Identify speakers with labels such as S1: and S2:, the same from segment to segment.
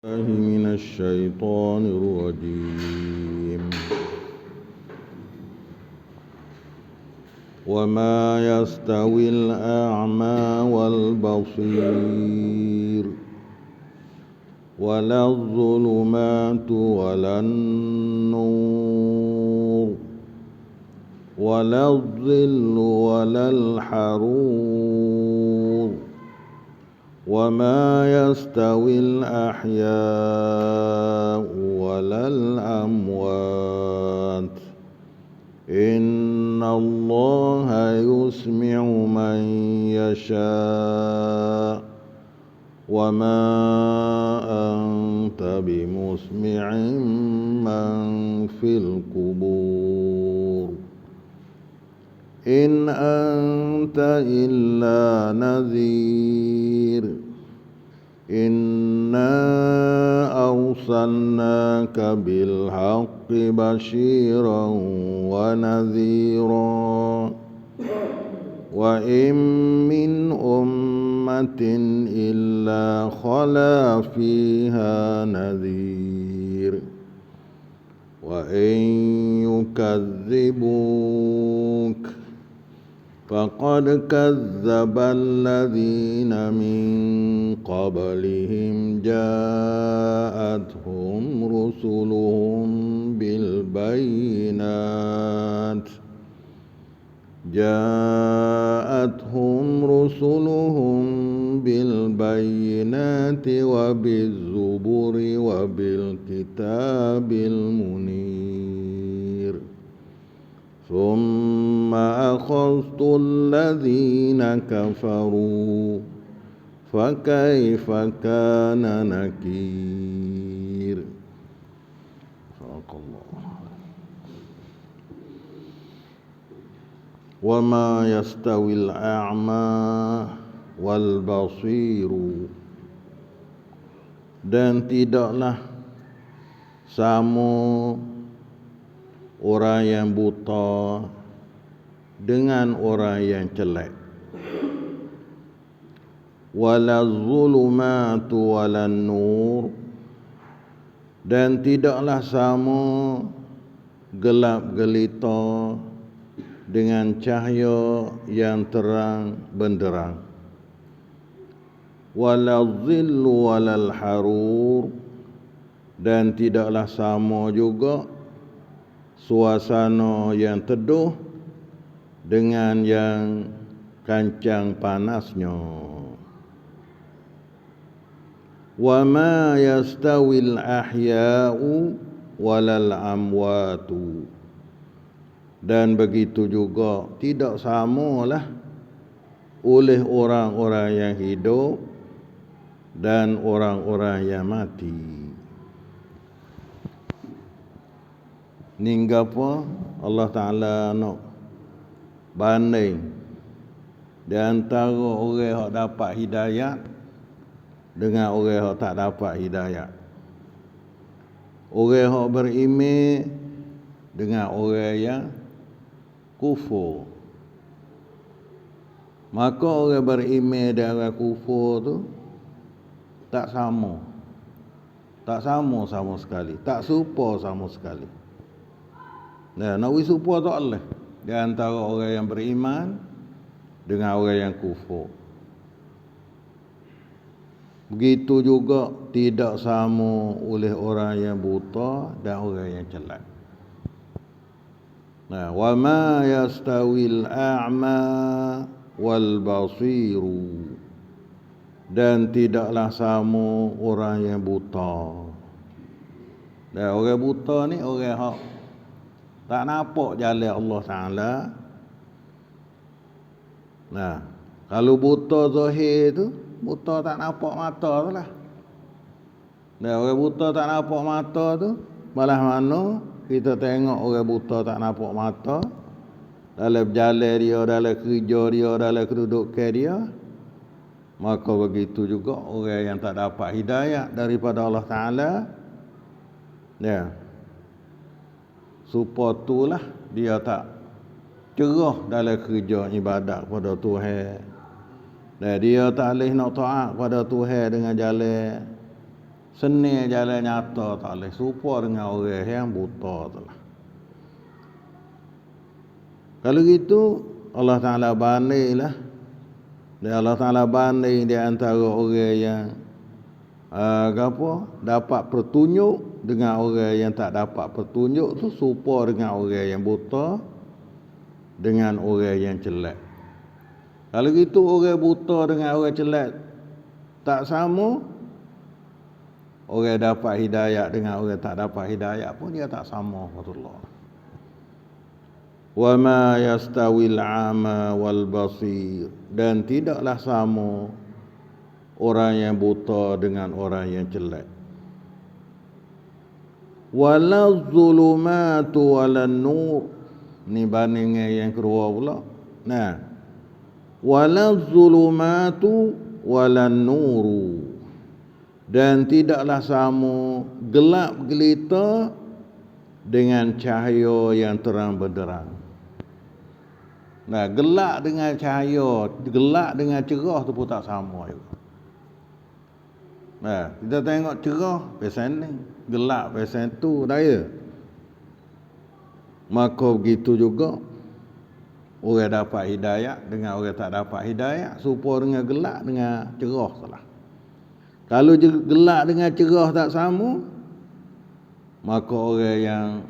S1: الله من الشيطان الرجيم. وما يستوي الأعمى والبصير ولا الظلمات ولا النور ولا الظل ولا الحرور وما يستوي الأحياء ولا الأموات إن الله يسمع من يشاء وما أنت بمسمع من في القبور إن أنت إلا نذير إنا أرسلناك بالحق بشيرا ونذيرا وإن من أمة إلا خلا فيها نذير وإن يكذبوك فقد كذب الذين من قبلهم جاءتهم رسلهم بالبينات وبالزبر وبالكتاب المنير ثم أخذت الذين كفروا فكيف كان نكير. صدق الله. وما يستوي الأعمى والبصير, dan tidaklah sama orang yang buta dengan orang yang celak. Wala zulumatu wala nur, dan tidaklah sama gelap gelita dengan cahaya yang terang benderang. Wala zillu wala harur, dan tidaklah sama juga suasana yang teduh dengan yang kancang panasnya. Wa ma yastawil ahya'u walal amwatu, dan begitu juga tidak samalah oleh orang-orang yang hidup dan orang-orang yang mati. Ninggapa Allah Ta'ala nak banding di antara orang yang dapat hidayat dengan orang yang tak dapat hidayat. Orang yang beriman dengan orang yang kufur. Maka orang beriman dan orang kufur tu tak sama. Tak sama sama sekali. Tak serupa sama sekali. Nah, nak serupa tak boleh di antara orang yang beriman dengan orang yang kufur. Begitu juga tidak sama oleh orang yang buta dan orang yang celak. Nah, wa ma yastawil a'ma wal basiru, dan tidaklah sama orang yang buta. Dan orang buta ni orang yang tak nampak jalan Allah Ta'ala. Nah, kalau buta zahir tu, buta tak nampak mata tu lah. Dan orang buta tak nampak mata tu, malah mana kita tengok orang buta tak nampak mata dalam berjalan dia, dalam kerja dia, dalam kedudukan dia, maka begitu juga orang yang tak dapat hidayah daripada Allah Ta'ala, ya, supaya itulah dia tak cerah dalam kerja ibadat kepada Tuhan. Dan dia tak boleh nak taat kepada Tuhan dengan jalan Seni jalan nyata tak boleh serupa dengan orang yang buta tu lah. Kalau gitu Allah Ta'ala bandinglah. Dan Allah Ta'ala banding di antara orang yang dapat petunjuk dengan orang yang tak dapat petunjuk tu serupa dengan orang yang buta dengan orang yang jelek. Kalau gitu orang buta dengan orang jelek tak sama, orang dapat hidayah dengan orang tak dapat hidayah pun dia tak sama. Wa ma yastawil ama wal basir, dan tidaklah sama orang yang buta dengan orang yang jelek. Wala zulumatu wala nur, ni bandingnya yang kedua pula. Nah, wala zulumatu wala nuru, dan tidaklah sama gelap gelita dengan cahaya yang terang benderang. Nah, gelap dengan cahaya, gelap dengan cerah tu pun tak sama juga. Nah, kita tengok cerah pesan ni, gelap pesan tu dah ya. Maka begitu juga orang dapat hidayah dengan orang tak dapat hidayah serupa dengan gelap dengan cerah salah. Kalau gelap dengan cerah tak sama, maka orang yang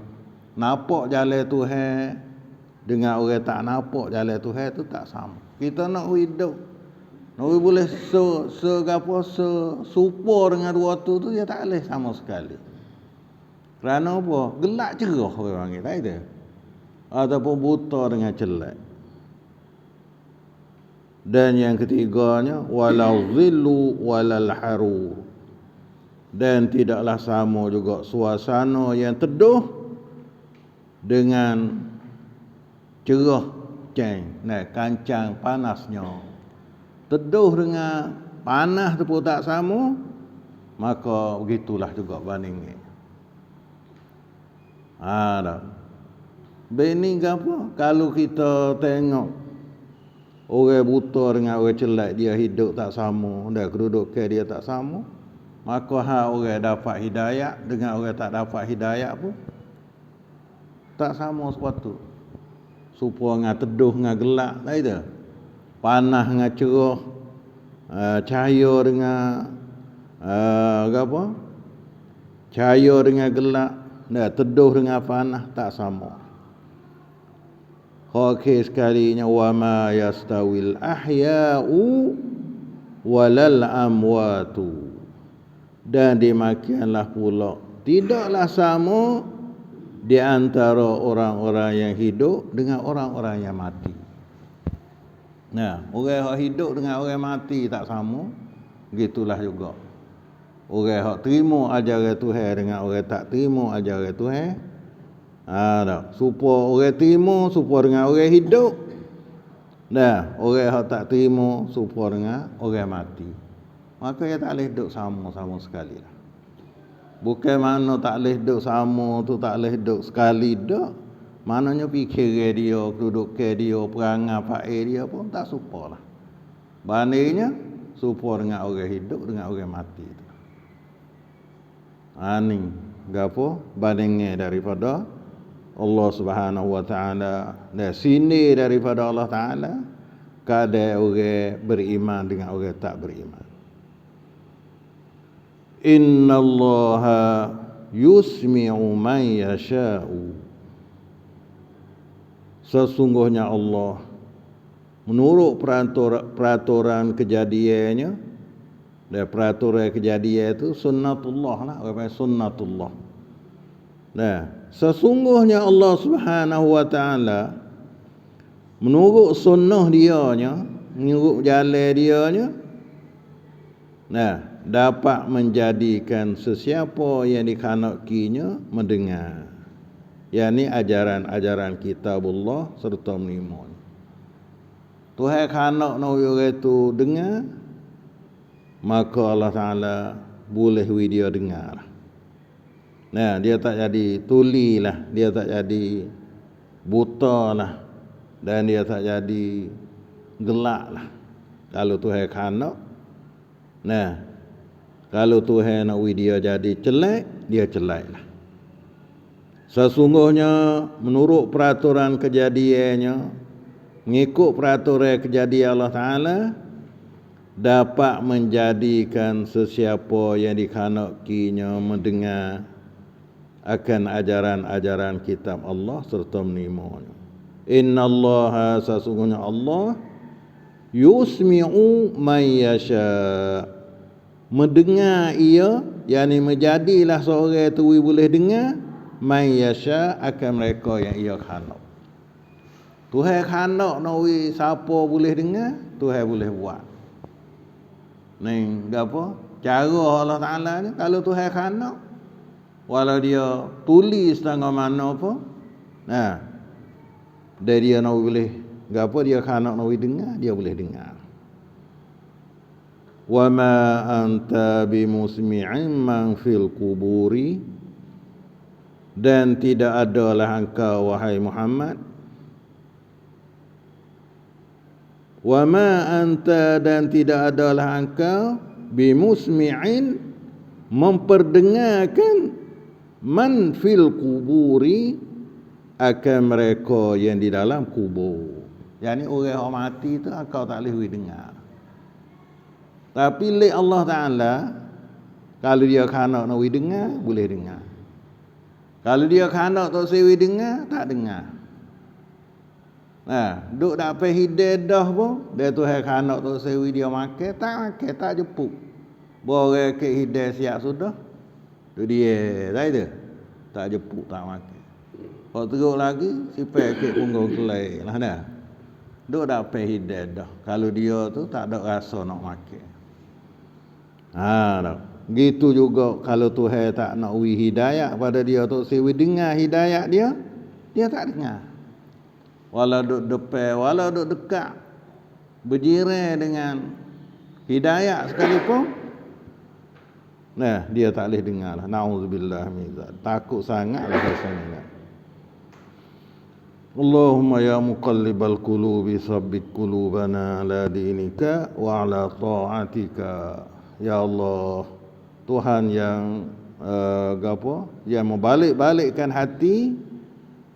S1: nampak jalan Tuhan dengan orang tak nampak jalan Tuhan tu tak sama. Kita nak hidup, nak boleh serupa dengan dua tu dia tak boleh sama sekali. Kerana apa? Gelap cerah orang panggil, tak ada. Ataupun buta dengan jelek. Dan yang ketiganya, walau zillu walal harur, dan tidaklah sama juga suasana yang teduh dengan cerah ceng, kancang panasnya. Teduh dengan panas tu pun tak sama, maka begitulah juga bandingnya. Dah. Bini apa? Kalau kita tengok orang buta dengan orang jelek dia hidup tak sama, dah kedudukan dia tak sama, maka orang dapat hidayah dengan orang tak dapat hidayah pun tak sama sepatu. Serupa dengan teduh dengan gelap, tak ada. Panas dengan cerah, cahaya dengan cahaya dengan gelap, teduh dengan panas tak sama. Okey sekalinya, wa ma yastawil ahya'u walal amwatu, dan demikianlah pula tidaklah sama di antara orang-orang yang hidup dengan orang-orang yang mati. Nah, orang yang hidup dengan orang yang mati tak sama, begitulah juga. Orang yang terima ajaran Tuhan dengan orang tak terima ajaran Tuhan. Supaya orang terima supaya dengan orang hidup. Nah, orang yang tak terima supaya dengan orang mati. Maka dia tak boleh hidup sama-sama sekali lah. Bukan mana tak boleh hidup sama tu tak boleh hidup sekali dak. Maknanya fikir dia, kedudukan dia, perangai fail dia pun tak serupa lah. Bandingnya serupa dengan orang hidup dengan orang mati tu. Ni gapo bandingnya daripada Allah Subhanahu wa taala, dan sini daripada Allah Taala keadaan orang beriman dengan orang tak beriman. Innallaha yusmi'u man yasha'u, sesungguhnya Allah menurut peraturan kejadiannya, dan peraturan kejadian itu sunnatullah lah, orang sunnatullah. Nah, sesungguhnya Allah Subhanahu wa taala menurut sunnah dianya, menurut jalan dianya, dapat menjadikan sesiapa yang dikehendakinya mendengar, yakni ajaran-ajaran kitabullah serta menimani. Tuhan kehendak nak orang itu dengar, maka Allah Taala boleh dia dengar. Dia tak jadi tuli lah, dia tak jadi buta lah, dan dia tak jadi gelak lah. Kalau Tuhan kehendak, Kalau Tuhan nak dia jadi celak, dia celak lah. Sesungguhnya menurut peraturan kejadiannya, mengikut peraturan kejadian Allah Ta'ala, dapat menjadikan sesiapa yang dikehendakinya mendengar akan ajaran-ajaran kitab Allah serta menerimanya. Inna Allah, sesungguhnya Allah, yusmi'u man yasha, mendengar ia, yakni menjadilah seorang itu boleh dengar, man yasha, akan mereka yang ia khanak. Tuhan khanak nak siapa boleh dengar, Tuhan boleh buat. Ni apa? Cara Allah Ta'ala ni, kalau Tuhan khanak, walau dia tulis tanggal mana apa, nah, dia nak boleh, apa dia khanak nak dengar, dia boleh dengar. Wa ma anta bimusmi'in man fil quburi, dan tidak adalah engkau wahai Muhammad, wa ma anta, dan tidak adalah engkau bimusmi'in, memperdengarkan man fil quburi, akan mereka yang di dalam kubur. Yani orang yang mati tu engkau tak boleh dengar. Tapi oleh Allah Ta'ala, kalau dia khanak nak dengar, boleh dengar. Kalau dia khanak tak sewi dengar, tak dengar. Nah, duk dapat hidayah dah pun, dia Tuhan khanak tak sewi dia makan, tak jepuk. Boleh ke hidayah siap sudah, tu dia, tak ada. Tak jepuk, tak makan. Kalau teruk lagi, sipai ke punggung kelai lah dah. Duk dapat hidayah dah. Kalau dia tu tak ada rasa nak makan. Dah. Gitu juga kalau Tuhan tak nak hidayah pada dia tu sewi dengar hidayah dia, dia tak dengar. Walau duk depan, walau duk dekat, berjiran dengan hidayah sekalipun, nah, dia tak boleh dengar lah. Na'udzubillah min zalik. Takut sangatlah rasanya. Allahumma ya muqallibal qulubi sabbit qulubana ala dinika wa ala ta'atika. Ya Allah, Tuhan yang yang membalik-balikkan hati,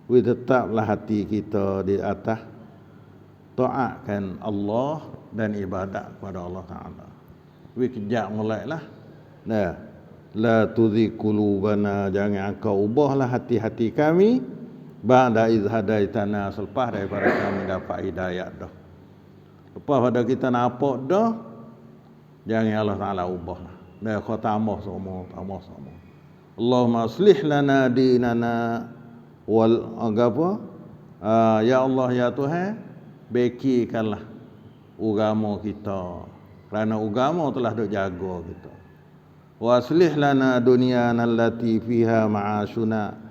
S1: tetaplah hati kita di atas taatkan Allah dan ibadat kepada Allah Ta'ala. Kejap mulailah. Nah, la tuzigh qulubana, jangan engkau ubahlah hati-hati kami ba'da iz hadaitana, selepas daripada kami dapat hidayah dah. Lepas pada kita nampak dah, jangan Allah Ta'ala ubahlah. Dah khatamah semua. Allahumma aslih lana dinana wal agama. Ya Allah ya Tuhan, baikkanlah agama kita, kerana agama telah duk jaga kita. Wa aslih lana dunyana allati fiha ma'ashuna,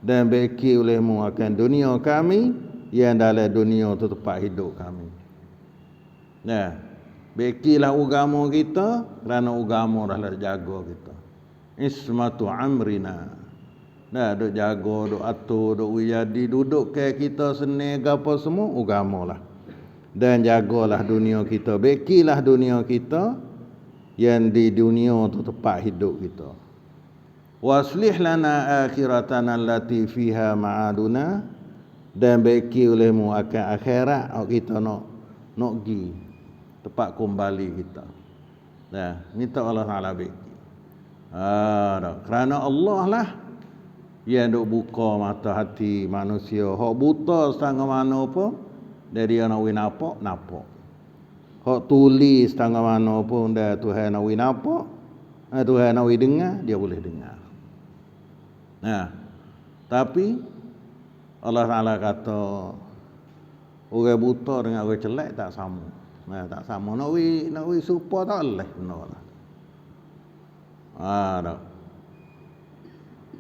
S1: dan baiki olehmu akan dunia kami yang dalam dunia itu tempat hidup kami. Nah, baikilah agama kita, kerana agama dah jaga kita. Ismatu amrina. Nah, duk jaga, duk atur, duk jadi duduk ke kita seni apa semua agama lah. Dan jagalah dunia kita, baikilah dunia kita yang di dunia itu tempat hidup kita. Waslih lana akhiratana allati fiha ma'aduna, dan baiki olehmu akan akhirat kita nak pergi tempat kembali kita. Nah, minta Allah Ta'ala baiki. Kerana Allah lah yang duk buka mata hati manusia. Hak buta setengah mana pun, dari dia nak nampak. Hak tulis setengah mana pun, dari Tuhan nak nampak, Tuhan nak dengar, dia boleh dengar. Nah, tapi Allah Ta'ala kata orang buta dengan orang celak tak sama. Nah, tak sama. Nak serupa tak boleh benar lah. Dah.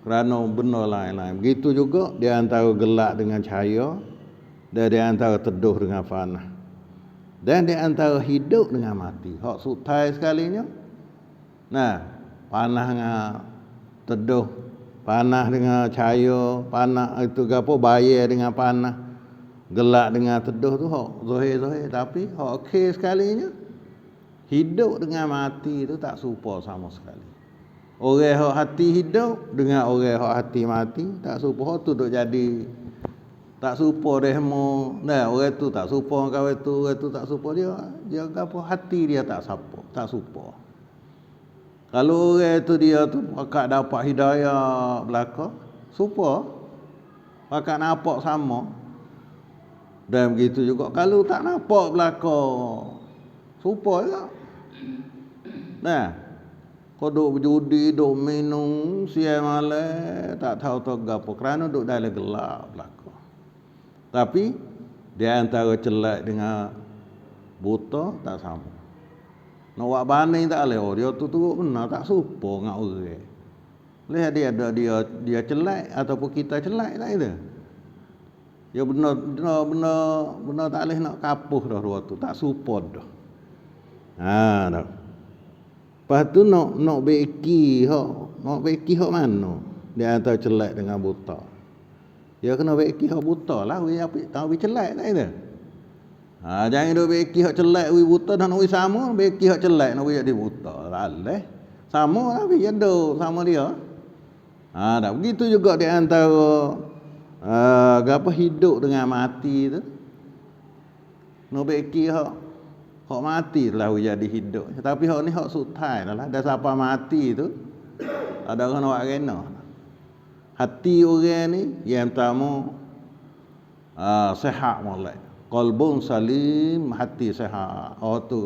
S1: Kerana benar lain-lain. Begitu juga di antara gelap dengan cahaya, dan di antara teduh dengan fana, dan di antara hidup dengan mati. Hak sutai sekalinya. Nah, panah dengan teduh, panah dengan cahaya, panah itu apa, bayar dengan panah, gelap dengan teduh tu hak zahir-zahir. Tapi hak akhir sekalinya, hidup dengan mati itu tak serupa sama sekali. Orang hak hati hidup dengan orang hak hati mati tak serupa. Tu duk jadi tak serupa demo. Nah, orang tu tak serupa kawan tu, orang tu tak serupa dia apa hati dia tak serupa. Kalau orang tu dia tu pakak dapat hidayah belaka, serupa. Pakak nampak sama. Dan begitu juga kalau tak nampak belaka, serupa juga. Nah, kau duk berjudi, duk minum, siang malam, tak tahu gapo kerana duk dalam gelap belaka. Tapi di antara celak dengan buta tak sama. Nak buat banding tak boleh. Dia tu benar tak serupa dengan orang. Boleh dia celak ataupun kita celak tak itu. Dia benar tak boleh nak kapuh dah dua tu, tak serupa dah. Dah. Lepas tu nak beki hak mana? Dia antara celak dengan buta. Dia kena beki hak buta lah, we apik tahu we celak tak itu. Jangan duk beki hak celak we buta dan we sama, beki hak celak nak we jadi buta. Laleh. Sama lah we jado sama dia. Dah begitu juga di antara gapo hidup dengan mati tu. Nak beki hak mati lah jadi hidup. Tapi hak ni hak sutai lah. Dah siapa mati tu ada orang nak kena. Hati orang ni yang pertama sehat molek. Qalbun salim, hati sehat. Tu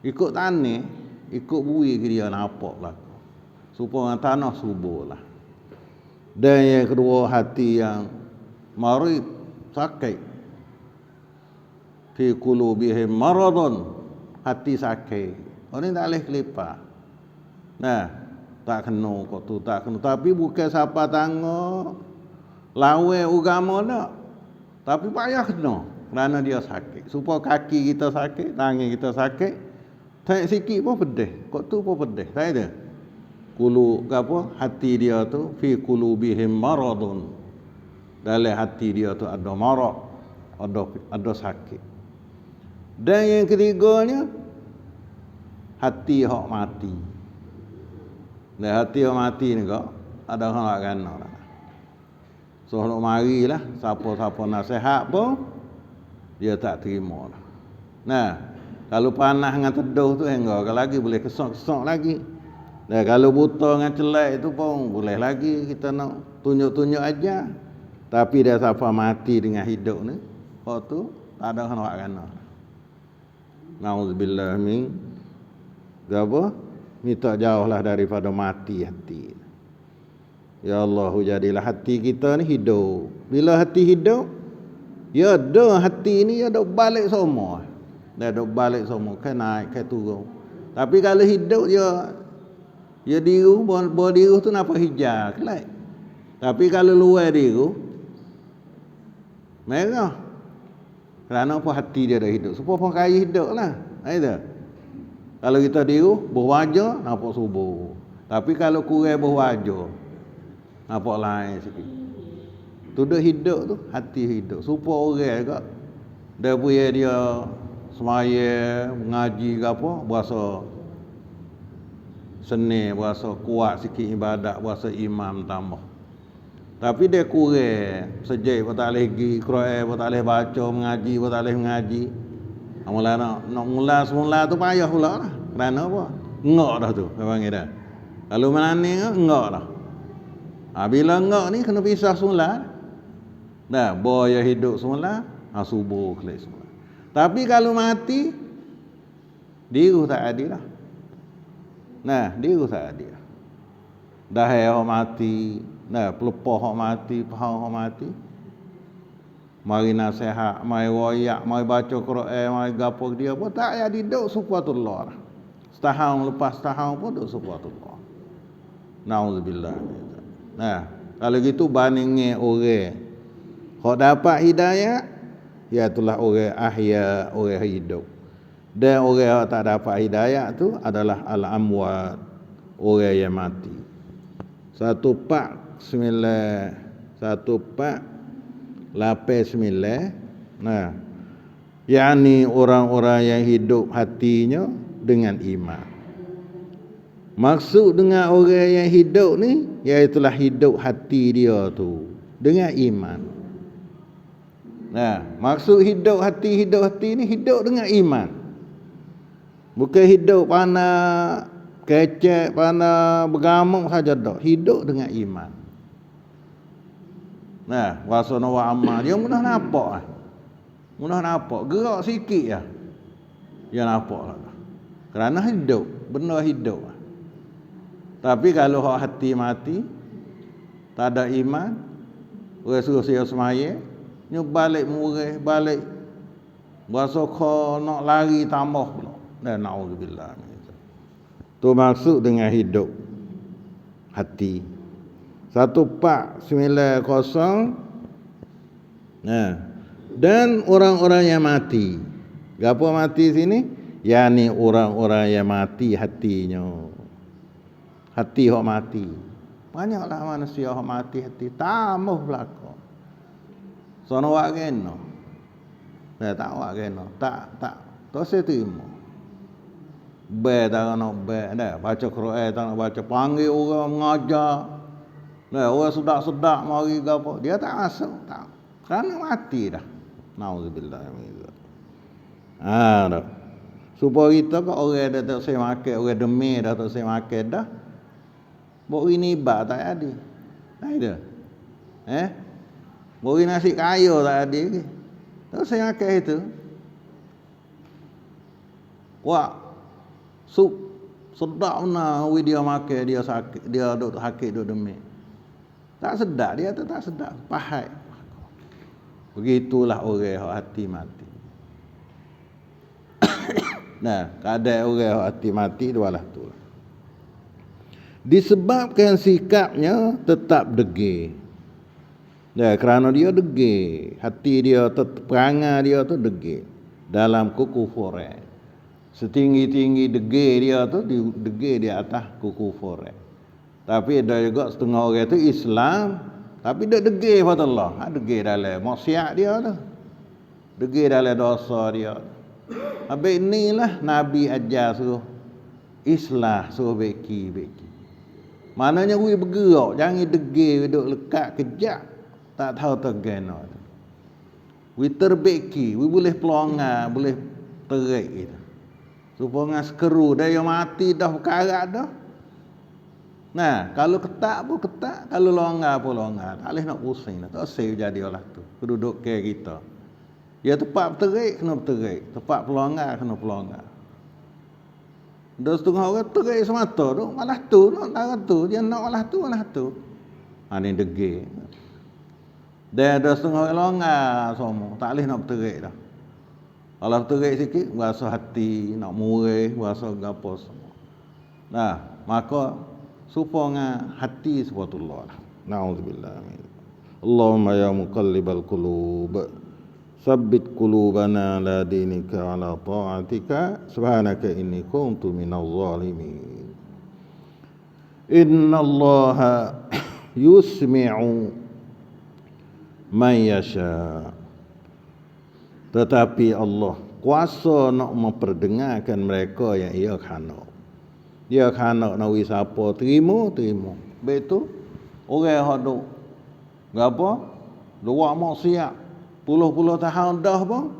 S1: ikut tanah, ikut bui ke dia nampak lah. Supaya tanah subur lah. Dan yang kedua hati yang marid, sakit. Fi qulubihim maradun, hati sakit. Orang tak boleh kelipar. Nah, tak kena kok tu tak kena. Tapi bukan siapa tangga lawan agama tak. Tapi payah kena kerana dia sakit. Supaya kaki kita sakit, tangan kita sakit, tak sikit pun pedih. Kok tu pun pedih. Tak ada. Hati dia tu fi qulubihim maradun. Dalam hati dia tu ada marad, ada sakit. Dan yang ketiganya hati hak mati. Dan hati hak mati ni kok ada orang nak kena lah. So nak marilah siapa-siapa nasihat pun dia tak terima lah. Nah, kalau panas dengan teduh tu enggak lagi boleh kesok-kesok lagi. Dan kalau buta dengan celak itu pun boleh lagi kita nak tunjuk-tunjuk aja. Tapi dia siapa mati dengan hidup ni, tu tak ada orang nak kena. Nauzubillah min apa? Minta jauhlah daripada mati hati. Ya Allah, jadilah hati kita ni hidup. Bila hati hidup, ya dah hati ni ya dah balik semua. Dah balik semua, kan naik, kan turun. Tapi kalau hidup dia diru, bawa diru tu napa hijau, kelak. Tapi kalau luar diru, merah. Kerana apa hati dia dah hidup. Supaya pun kaya hidup lah. Itu. Kalau kita diru, berwajah, nampak subur. Tapi kalau kurang berwajah, nampak lain sikit. Tu dah hidup tu, hati hidup. Supaya orang juga, dia punya dia semaya, mengaji ke apa, berasa seni, berasa kuat sikit ibadat, berasa imam tambah. Tapi dia kurang sejak pun tak boleh pergi Quran, pun tak boleh baca, mengaji pun tak boleh mengaji. Mula nak mula semula tu payah pula lah. Kerana apa? Ngok dah tu, dia panggil dah. Kalau menani ngok dah. Bila ngok ni kena pisah semula. Dah, boya hidup semula, subuh kelak semula. Tapi kalau mati, diru tak adil lah. Nah, diru tak adil. Dah yang mati, nah, pelepah hak mati, pahau hak mati. Mari nasihat, mari wayak, mari baca Quran, mari gapo dia pun tak payah duduk supatullah. Setahun lepas setahun pun duduk supatullah. Nauzubillah. Nah, kalau gitu bandingnya orang hak dapat hidayah, iaitu orang ahya, orang hidup. Dan orang yang tak dapat hidayah tu adalah al-amwat, orang yang mati. 1489. Nah, yakni orang-orang yang hidup hatinya dengan iman. Maksud dengan orang yang hidup ni, iaitulah hidup hati dia tu dengan iman. Nah, maksud hidup hati ni hidup dengan iman. Bukan hidup pana kecek, pana bergamuk saja dak. Hidup dengan iman. Nah, wasana wa amma dia mudah nampak. Mudah nampak, gerak sikit ya. Dia nampak lah. Kerana hidup, benda hidup. Tapi kalau hati mati, tak ada iman, orang suruh saya semaya, nyu balik murih, balik berasa kau nak lari tambah pula. Dan naudzubillah. Tu maksud dengan hidup hati. 1490. Nah, dan orang-orang yang mati. Gapo mati sini? Yani orang-orang yang mati hatinya. Hati hok mati. Banyaklah manusia hok mati hati. Tambah belaka. Sono wak kena. Tak wak kena. Tak. Tak saya terima. Tak nak dah. Baca Quran tak nak baca. Panggil orang mengajar. Orang sedak-sedak mari gapo. Dia tak masuk. Tak. Kerana mati dah. Nauzubillah min zalik. Dah. Supaya kita kau orang dah tak saya makan, orang demam dah tak saya makan dah. Bok ini bak tak ada. Tak ada. Bok nasi kayu tak ada ke. Tak saya makan itu. Wah. Sup sedap mana dia makan, dia sakit, dia duk sakit duk demam. Tak sedap, dia tu tak sedap, pahit. Begitulah orang yang hati mati. Nah, keadaan orang yang hati mati dualah tu. Disebabkan sikapnya tetap degil. Ya, kerana dia degil, hati dia, perangai dia tu degil dalam kekufuran. Setinggi-tinggi degil dia tu degil di atas kekufuran. Tapi ada juga setengah orang tu Islam, tapi dia degil pada Allah. Degil dalam maksiat dia tu. Degil dalam dosa dia. Habis inilah Nabi ajar suruh islah, suruh beki. Maknanya we bergerak, jangan degil duduk lekat kejap, tak tahu tergena. We terbeki, we boleh pelongar, boleh terik gitu. Supaya sekeru dah yang mati dah berkarat dah. Nah, kalau ketak pun ketak, kalau longgar pun longgar. Tak boleh nak pusing dah. Tak usah jadi olah tu. Keduduk ke kita. Ya tepat berterik, kena berterik. Tepat pelonggar, kena pelonggar. Dah setengah orang terik semata tu. Malah tu, nak tahu tu. Dia nak malah tu. Ini degil. Dan ada setengah orang longgar semua. Tak boleh nak berterik dah. Kalau berterik sikit, berasa hati, nak murih, berasa gapo semua. Nah, maka supaya hati subhanallah. Nauzubillah. Allahumma ya muqallibal qulub, tsabbit qulubana ala dinika ala ta'atika. Subhanaka inni kuntu minadh zalimin. Innallaha yusmi'u man yasha. Tetapi Allah kuasa nak memperdengarkan mereka yang ia khanak. Dia khanak nak wis apa terima. Betul. Orang hak duk gapo? Luak maksiat puluh-puluh tahun dah pun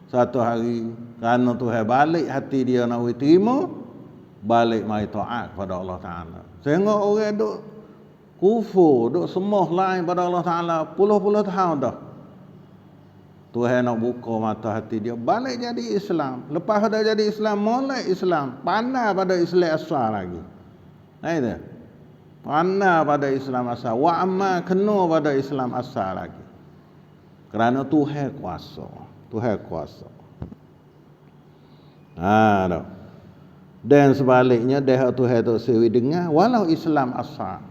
S1: satu hari kerana Tuhan balik hati dia nak wis terima, balik mai taat kepada Allah Taala. Sehingga orang duk kufur, duk sembah lain pada Allah Taala puluh-puluh tahun dah. Tuhan nak buka mata hati dia, balik jadi Islam. Lepas dah jadi Islam, mulai Islam, pandai pada Islam asal lagi. Itu. Pandai pada Islam asal. Wa amma kena pada Islam asal lagi. Kerana Tuhan kuasa. Dan sebaliknya dah Tuhan tu sewi dengar walau Islam asal.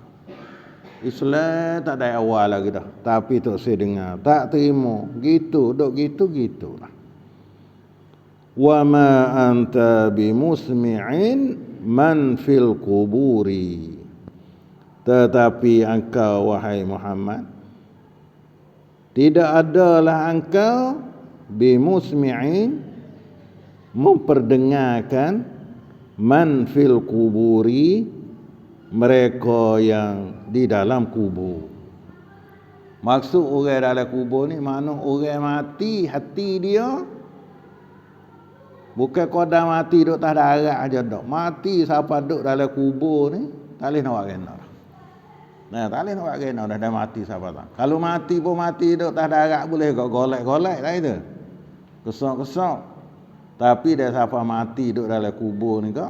S1: Islam tak ada awal lagi dah. Tapi tak saya dengar, tak terima. Gitu lah. Wa ma anta bimusmi'in man fil quburi. Tetapi engkau wahai Muhammad, tidak adalah engkau bimusmi'in, memperdengarkan man fil kuburi, mereka yang di dalam kubur. Maksud orang dalam kubur ni makna orang mati hati dia bukan kodam mati duk atas darat aja dak. Mati siapa duk dalam kubur ni tak boleh nak buat kena. Nah, tak boleh nak buat kena dah mati siapa tak. Kalau mati pun mati duk atas darat boleh kau golek-golek lah itu. Kesok-kesok. Tapi dah siapa mati duk dalam kubur ni kau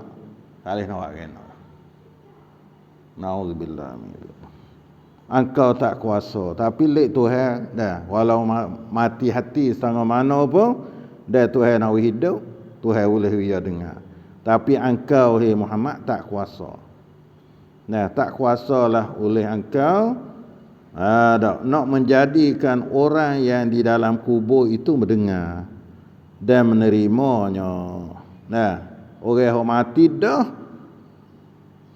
S1: tak boleh nak buat kena. Nauzubillah min dzalik. Engkau tak kuasa, tapi lek Tuhan dah, walau mati hati setengah mana pun dah Tuhan nak hidup, Tuhan boleh dia dengar. Tapi engkau hai Muhammad tak kuasa. Nah, tak kuasalah oleh engkau nak menjadikan orang yang di dalam kubur itu mendengar dan menerimanya. Nah, orang yang mati dah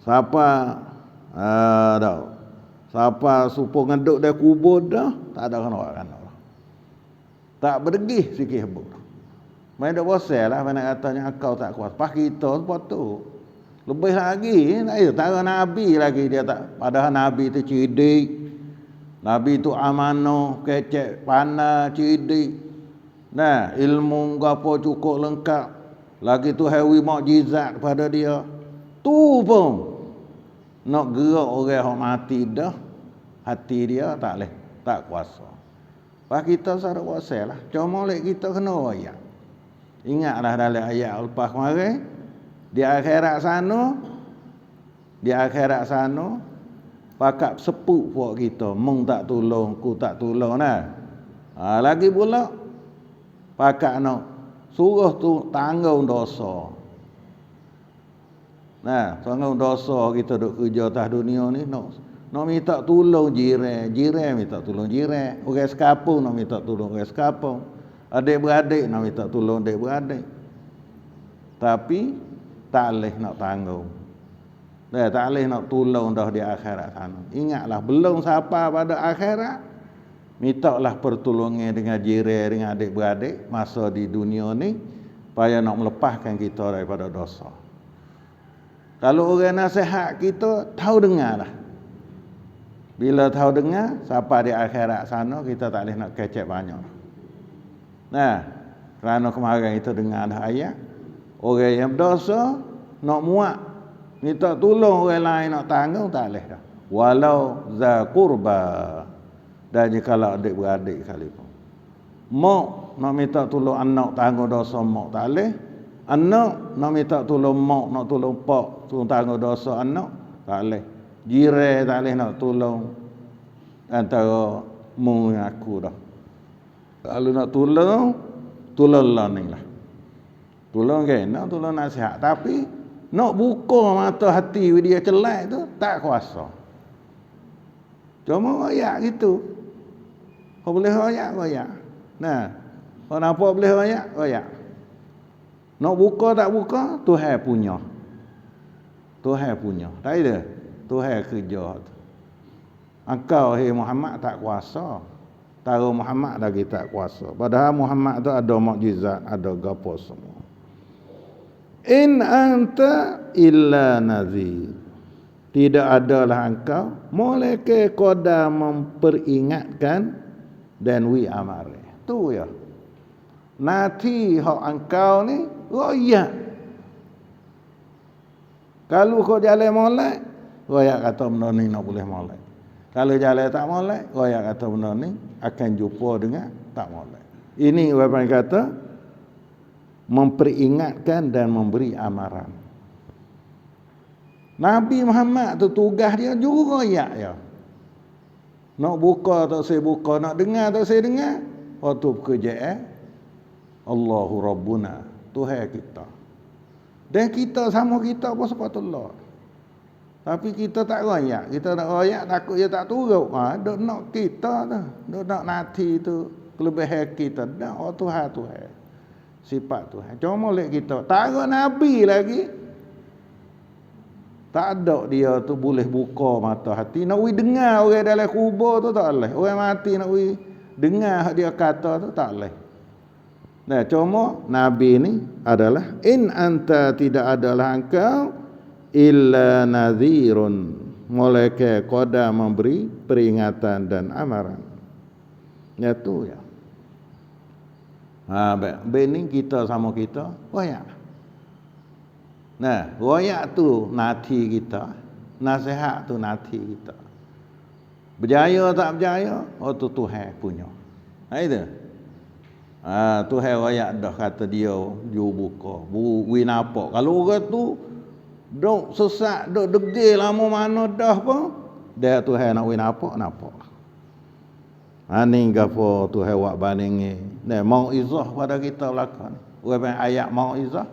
S1: siapa siapa supaya ngeduk dia kubur dah, tak ada kena. Tak berdegih sikit hebuk. Main dak bosan lah mana katanya engkau tak kuat. Pas kita sepatu. Lebih lagi, tak Nabi lagi dia tak. Padahal Nabi tu cerdik. Nabi tu amanah, kecek, pandai, cerdik. Nah, ilmu gapo cukup lengkap. Lagi tu hawi mukjizat pada dia. Tu pun nak gerak orang yang mati dah, hati dia tak boleh, tak kuasa. Pak kita sarap kuasa lah. Cuma lek kita kena ayat. Ingatlah dalam ayat lepas kemarin, di akhirat sana, pakak sepuk buat kita, mung tak tolong, ku tak tolong nah. Lagi pula pakak nak suruh tu tanggung dosa. Nah, tanggung dosa kita duk kerja atas dunia ni nak minta tolong jiran minta tolong jiran, orang sekampung nak minta tolong orang sekampung, adik-beradik nak minta tolong adik-beradik. Tapi tak boleh nak tanggung. Tak boleh nak tolong dah di akhirat sana. Ingatlah belum sampai pada akhirat, mintalah pertolongan dengan jiran, dengan adik-beradik masa di dunia ni supaya nak melepaskan kita daripada dosa. Kalau orang nasihat kita, tahu dengar lah. Bila tahu dengar, siapa di akhirat sana, kita tak boleh nak kecek banyak. Nah, kerana kemarin kita dengar dah ayat, orang yang berdosa, nak muak, minta tolong orang lain nak tanggung, tak boleh dah. Walau za qurba. Dan jikalau adik-beradik sekalipun. Mak nak minta tolong anak tanggung dosa mak, tak boleh. Anak nak minta tolong mak, nak tolong pak, tanggung dosa anak, tak boleh. Jiran tak boleh nak tolong antara mu dengan aku dah. Kalau nak tolong lah ni lah. Tolong nak tolong nasihat. Tapi nak buka mata hati dia celak tu, tak kuasa. Cuma royak gitu. Kau boleh royak. Nah, kau nampak boleh royak. Nak buka tak buka, Tuhan punya. Tak ada. Tuhan kerja tu. Engkau hai Muhammad tak kuasa. Tahu Muhammad lagi tak kuasa. Padahal Muhammad tu ada mukjizat, ada gapo semua. In anta illa nazir. Tidak adalah engkau melainkan qada memperingatkan dan wi amare. Tu ya. Nanti hak engkau ni royak. Kalau kau jalan molek, royak kata benda ni nak boleh molek. Kalau jalan tak molek, royak kata benda ni akan jumpa dengan tak molek. Ini apa yang kata memperingatkan dan memberi amaran. Nabi Muhammad tu tugas dia juga royak ya. Nak buka tak saya buka, nak dengar tak saya dengar. Waktu pekerjaan Allahu Rabbuna, Tuhan kita. Dan kita sama kita pun sepatutlah. Tapi kita tak royak. Kita nak royak takut dia tak turut. Duk nak kita tu. Duk nak nanti tu kelebihan kita. Dak Tuhan. Sifat Tuhan. Cuma lihat kita. Tak ada Nabi lagi. Tak ada dia tu boleh buka mata hati. Nak dengar orang dalam kubur tu tak boleh. Orang mati nak dengar dia kata tu tak boleh. Nah, cuma Nabi ni adalah in anta, tidak adalah engkau illa nadhirun, melainkan qada memberi peringatan dan amaran. Ya tu ya. Bening kita sama kita royak. Nah, royak tu nati kita, nasihat tu nati kita. Berjaya tak berjaya, tu Tuhan punya. Itu. Tuhan royak dah kata dia ju buka, bui napak. Kalau orang tu duk sesak, duk degil lama mana dah pun, dia Tuhan nak win napak. Ani gapo Tuhan wak bandingi. Nah, mauizah pada kita belakang. Orang ayat mauizah,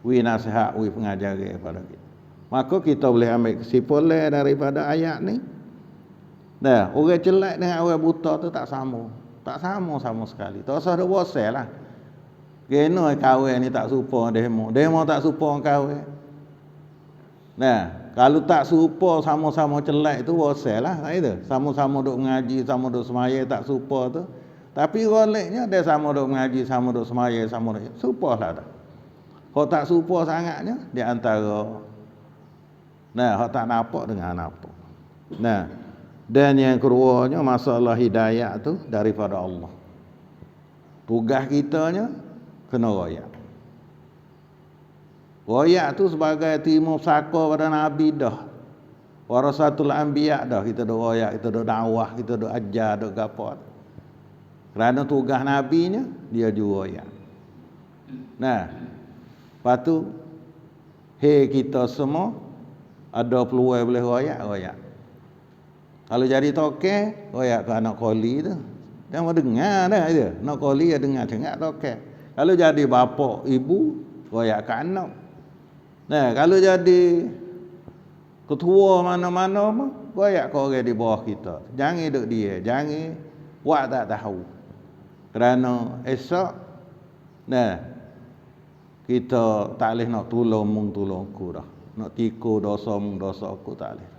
S1: wi nasihat, wi pengajari pada kita. Maka kita boleh ambil kesimpulan daripada ayat ni. Nah, orang celak dengan orang buta tu tak sama. Tak sama sekali. Tak usah ada wasal lah. Kena kahwin ni tak serupa demo. Demo tak serupa kahwin. Nah, kalau tak serupa sama-sama celak tu wasal lah. Itu. Sama-sama duk mengaji, sama duk semaya tak serupa tu. Tapi goleknya dia sama duk mengaji, sama duk semaya, sama duk serupa lah dah. Kalau tak serupa sangatnya di antara, nah, hak tak nampak dengan nampak. Nah, dan yang keduanya masalah hidayah tu daripada Allah. Tugas kitanya kena royak. Royak tu sebagai timu saka pada Nabi dah. Warasatul anbiya dah, kita dah royak, kita dah dakwah, kita dah ajar, dah gapo. Kerana tugas nabinya dia juga royak. Nah, lepas tu kita semua ada peluang boleh royak. Kalau jadi tokek, royak ke anak koli tu. Dia mau dengar dah dia. Anak koli dia dengar cengak tokek. Kalau jadi bapa, ibu, royak ke anak. Nah, kalau jadi ketua mana-mana pun, royak ke orang di bawah kita. Jangan duduk dia, jangan buat tak tahu. Kerana esok, nah, kita tak boleh nak tolongku dah. Nak tiku dosa aku tak boleh.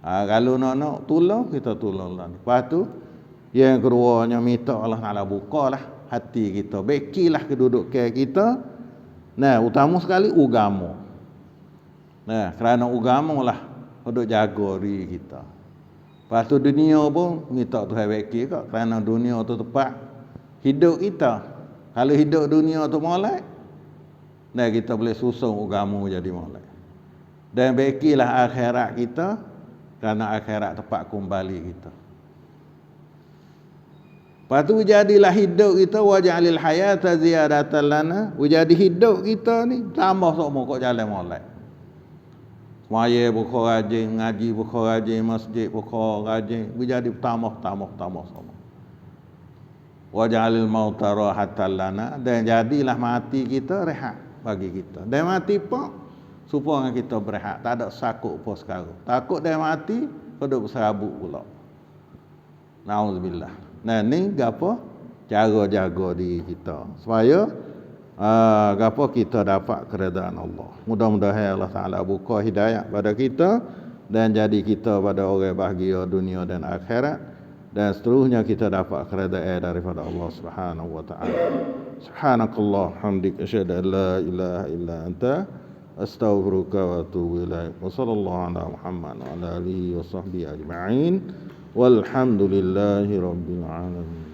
S1: Kalau nak tolong, kita tolong lah. Lepas tu, yang keduanya minta Allah Ta'ala bukalah hati kita. Bekilah kedudukan kita. Nah, utama sekali agama. Nah, kerana agama lah untuk jaga diri kita. Lepas tu dunia pun minta Tuhan beki kak. Kerana dunia tu tempat hidup kita. Kalau hidup dunia tu molek, nah, kita boleh susun agama jadi molek. Dan bekilah akhirat kita, kerana akhirat tempat kembali kita. Lepas tu jadilah hidup kita, waj'alil hayata ziyadatan lana. Jadi hidup kita ni tambah semua kok jalan molek. Semaya buka rajin, ngaji buka rajin, masjid buka rajin, jadi tambah semua. Waj'alil mauta rahatan lana, dan jadilah mati kita rehat bagi kita. Dan mati pun supaya kita berehat, tak ada sakut pun sekarang. Takut dia mati, pada berserabut pula. Nauzubillah. Nah, ni gapo cara jaga diri kita supaya gapo kita dapat keredaan Allah. Mudah-mudahan Allah Taala buka hidayah pada kita dan jadi kita pada orang bahagia dunia dan akhirat, dan seterusnya kita dapat keredaan daripada Allah Subhanahu wa taala. Subhanakallah hamdik asyhadu an la ilaha illa anta astaghfiruka wa atubu ilaik. Wa sallallahu ala Muhammad wa ala alihi wa sahbihi ajma'in. Walhamdulillahi rabbil alamin.